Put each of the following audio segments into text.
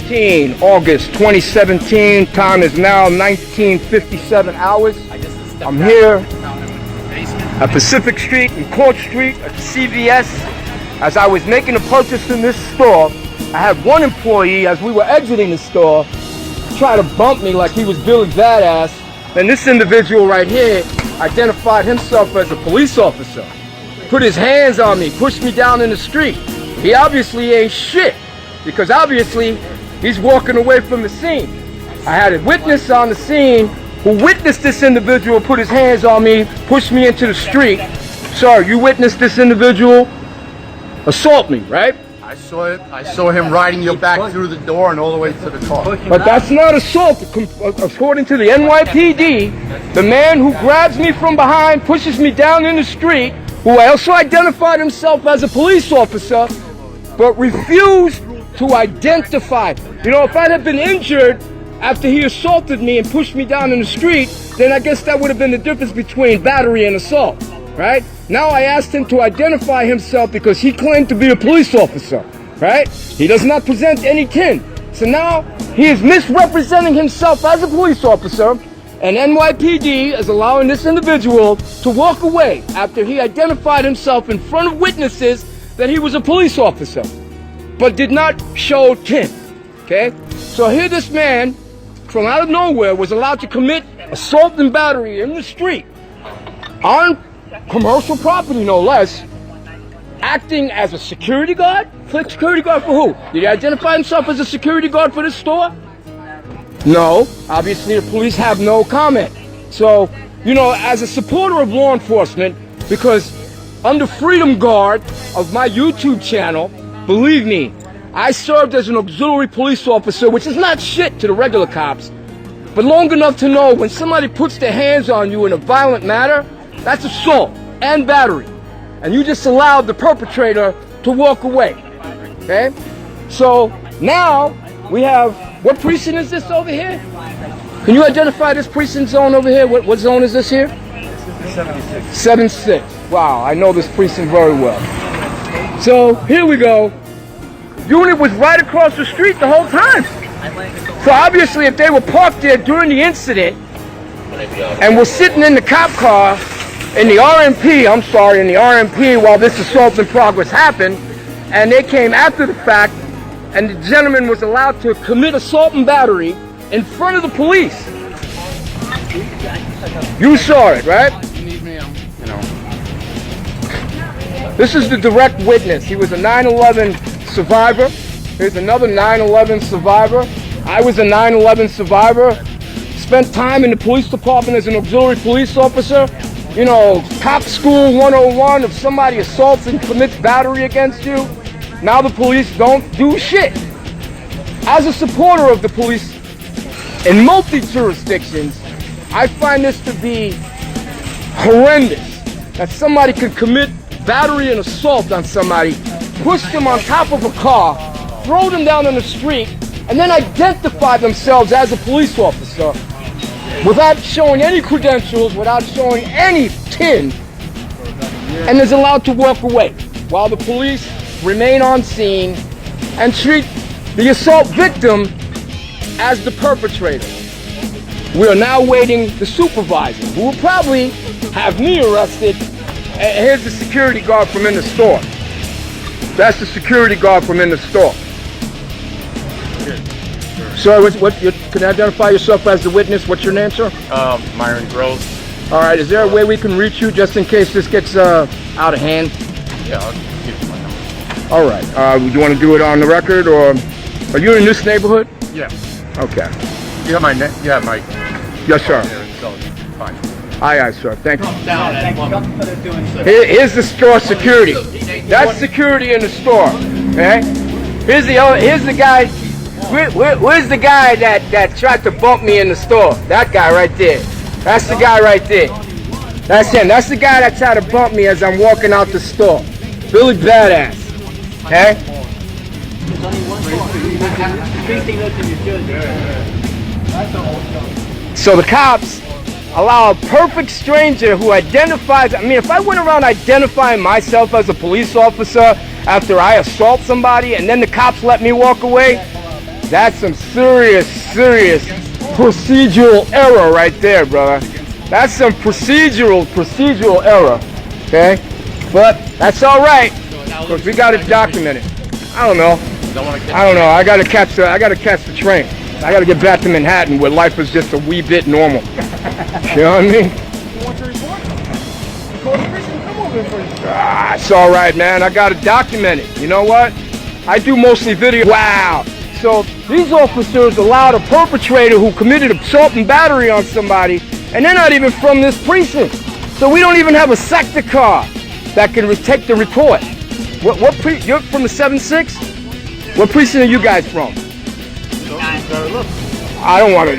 15, August 2017. Time is now 19:57 hours. I'm here at Pacific Street and Court Street at the CVS. As I was making a purchase in this store, I had one employee, as we were exiting the store, try to bump me like he was Billy Badass. And this individual right here identified himself as a police officer. Put his hands on me, pushed me down in the street. He obviously ain't shit, because obviously he's walking away from the scene. I had a witness on the scene who witnessed this individual put his hands on me, pushed me into the street. Sir, you witnessed this individual assault me, right? I saw it. I saw him riding you back through the door and all the way to the car. But that's not assault. According to the NYPD, the man who grabs me from behind, pushes me down in the street, who also identified himself as a police officer, but refused to identify. You know, if I had been injured after he assaulted me and pushed me down in the street, then I guess that would have been the difference between battery and assault, right? Now I asked him to identify himself because he claimed to be a police officer, right? He does not present any kin. So now he is misrepresenting himself as a police officer, and NYPD is allowing this individual to walk away after he identified himself in front of witnesses that he was a police officer, but did not show kin, okay? So here this man, from out of nowhere, was allowed to commit assault and battery in the street on commercial property, no less, acting as a security guard? Security guard for who? Did he identify himself as a security guard for this store? No. Obviously, the police have no comment. So, you know, as a supporter of law enforcement, because under Freedom Guard of my YouTube channel, believe me, I served as an auxiliary police officer, which is not shit to the regular cops, but long enough to know when somebody puts their hands on you in a violent manner, that's assault and battery. And you just allowed the perpetrator to walk away, okay? So now we have, what precinct is this over here? Can you identify this precinct zone over here? What zone is this here? 76. 76. Wow, I know this precinct very well. So here we go. Unit was right across the street the whole time. So obviously if they were parked there during the incident and were sitting in the cop car, in the RMP while this assault in progress happened, and they came after the fact, and the gentleman was allowed to commit assault and battery in front of the police. You saw it, right? This is the direct witness. He was a 9/11 survivor. Here's another 9/11 survivor. I was a 9/11 survivor. Spent time in the police department as an auxiliary police officer. You know, cop school 101, if somebody assaults and commits battery against you, now the police don't do shit. As a supporter of the police in multi-jurisdictions, I find this to be horrendous, that somebody can commit battery and assault on somebody, push them on top of a car, throw them down on the street, and then identify themselves as a police officer without showing any credentials, without showing any tin, and is allowed to walk away while the police remain on scene and treat the assault victim as the perpetrator. We are now waiting the supervisor, who will probably have me arrested. Here's the security guard from in the store. That's the security guard from in the store. Sir, can you identify yourself as the witness? What's your name, sir? MYRON Gross. All right, is there a way we can reach you just in case this gets out of hand? Yeah, I'll give you my number. All right, you want to do it on the record, or are you in this neighborhood? Yeah. Okay. You have my name? Yeah, my... Yes, sir. Fine. Aye, sir. Thank you. Here's the store security. That's security in the store. Okay. Here's the guy. Where's the guy that tried to bump me in the store? That guy right there. That's the guy right there. That's him. That's the guy that tried to bump me as I'm walking out the store. Billy Badass. Okay? So the cops allow a perfect stranger who identifies, I mean, if I went around identifying myself as a police officer after I assault somebody and then the cops let me walk away, That's some serious procedural error right there, brother. That's some procedural error, okay? But that's all right, because we got to document it. I don't know. I got to catch the train. I got to get back to Manhattan, where life is just a wee bit normal. You know what I mean? It's all right, man. I got to document it. You know what? I do mostly video. Wow. So these officers allowed a perpetrator who committed assault and battery on somebody, and they're not even from this precinct. So we don't even have a sector car that can take the report. You're from the 7-6? What precinct are you guys from? I don't want to,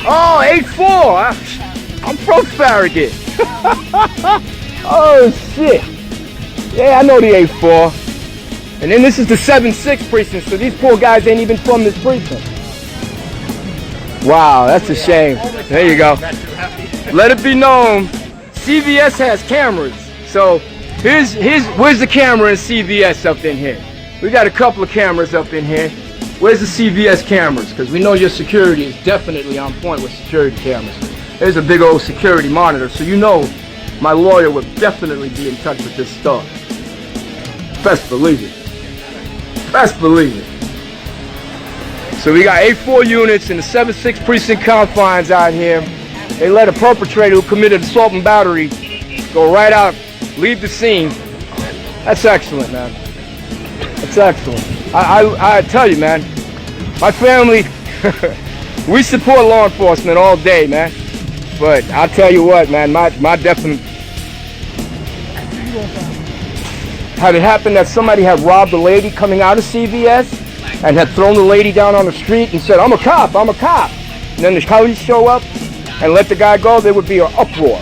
Oh, 8-4. I'm from Farragut. Oh, shit. Yeah, I know the 8-4. And then this is the 7-6 precinct, so these poor guys ain't even from this precinct. Wow, that's a shame. There you go. Let it be known, CVS has cameras. So where's the camera in CVS up in here? We got a couple of cameras up in here. Where's the CVS cameras? Because we know your security is definitely on point with security cameras. There's a big old security monitor, so you know my lawyer would definitely be in touch with this stuff. Best believe it. Best believe it. So we got 8-4 units in the 7-6 precinct confines out here. They let a perpetrator who committed assault and battery go right out, leave the scene. That's excellent, man. That's excellent. I tell you, man, my family, we support law enforcement all day, man. But I'll tell you what, man, my definite... Had it happened that somebody had robbed a lady coming out of CVS and had thrown the lady down on the street and said, I'm a cop, I'm a cop. And then the police show up and let the guy go, there would be an uproar.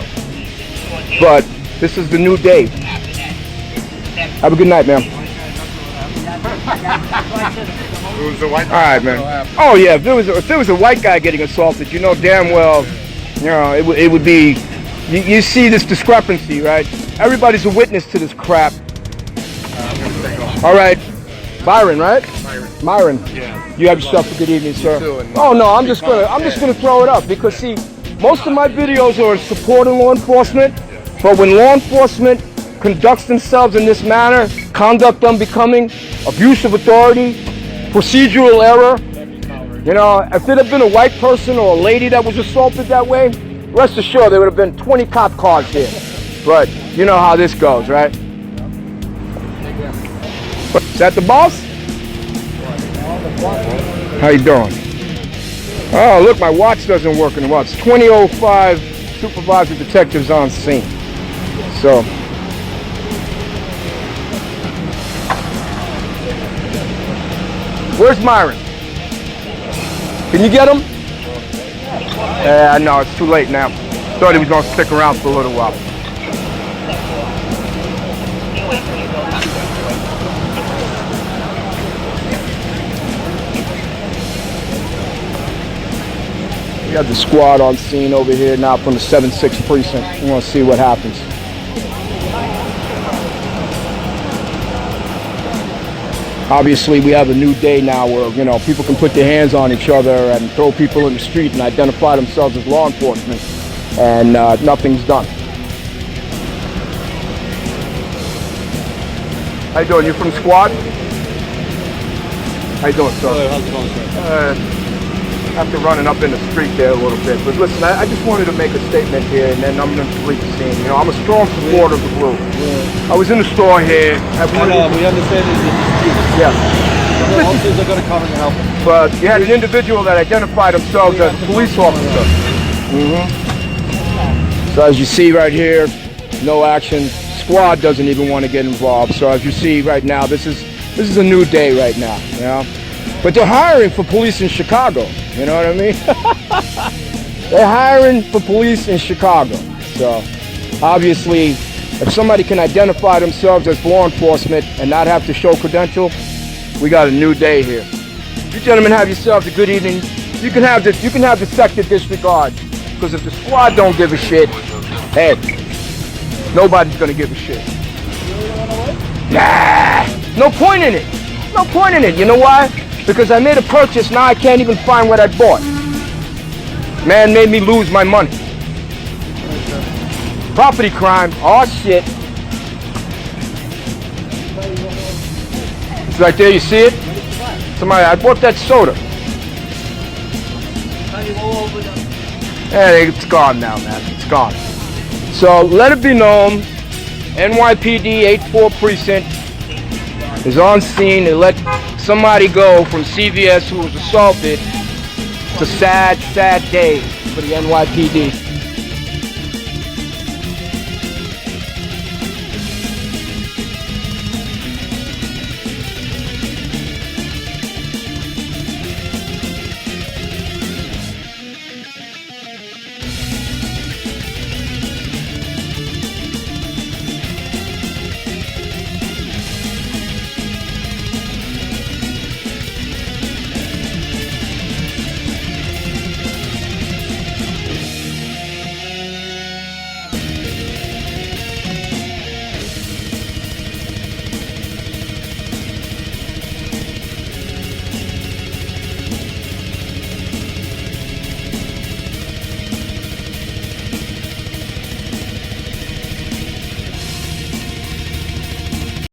But this is the new day. Have a good night, man. All right, man. Oh yeah, if there was a white guy getting assaulted, you know damn well, it would be. You see this discrepancy, right? Everybody's a witness to this crap. All right, Byron, right? Myron. Yeah. You have yourself a good evening, sir. Oh no, I'm just gonna throw it up because see, most of my videos are supporting law enforcement, but when law enforcement conducts themselves in this manner, conduct unbecoming, abuse of authority, procedural error, if it had been a white person or a lady that was assaulted that way, rest assured there would have been 20 cop cars here. But you know how this goes, right? Is that the boss? How you doing? Oh, look, my watch doesn't work in the watch. 20:05, supervisor detectives on scene. So, where's Myron? Can you get him? No, it's too late now. Thought he was gonna stick around for a little while. We got the squad on scene over here now from the 7-6 precinct. We want to see what happens. Obviously, we have a new day now where, people can put their hands on each other and throw people in the street and identify themselves as law enforcement, and nothing's done. How you doing? You from squad? How you doing, sir? Hello, how's it going, sir? After running up in the street there a little bit, but listen, I just wanted to make a statement here, and then I'm going to leave the scene. I'm a strong supporter of the group. Yeah. I was in the store here. We understand it's a dispute. Yeah. The officers are going to come and help. But you had an individual that identified themselves as a police officer. So as you see right here, no action. Squad doesn't even want to get involved. So as you see right now, this is a new day right now. But they're hiring for police in Chicago. You know what I mean? They're hiring for police in Chicago. So obviously, if somebody can identify themselves as law enforcement and not have to show credential, we got a new day here. You gentlemen have yourselves a good evening. You can have the sector disregard, because if the squad don't give a shit, hey, nobody's gonna give a shit. Nah, no point in it. No point in it. You know why? because I made a purchase, now I can't even find what I bought. Man made me lose my money. Property crime, oh shit. It's right there, you see it? Somebody, I bought that soda. Yeah, it's gone now, man, it's gone. So let it be known, NYPD 84 precinct is on scene. They let somebody go from CVS who was assaulted. It's a sad, sad day for the NYPD.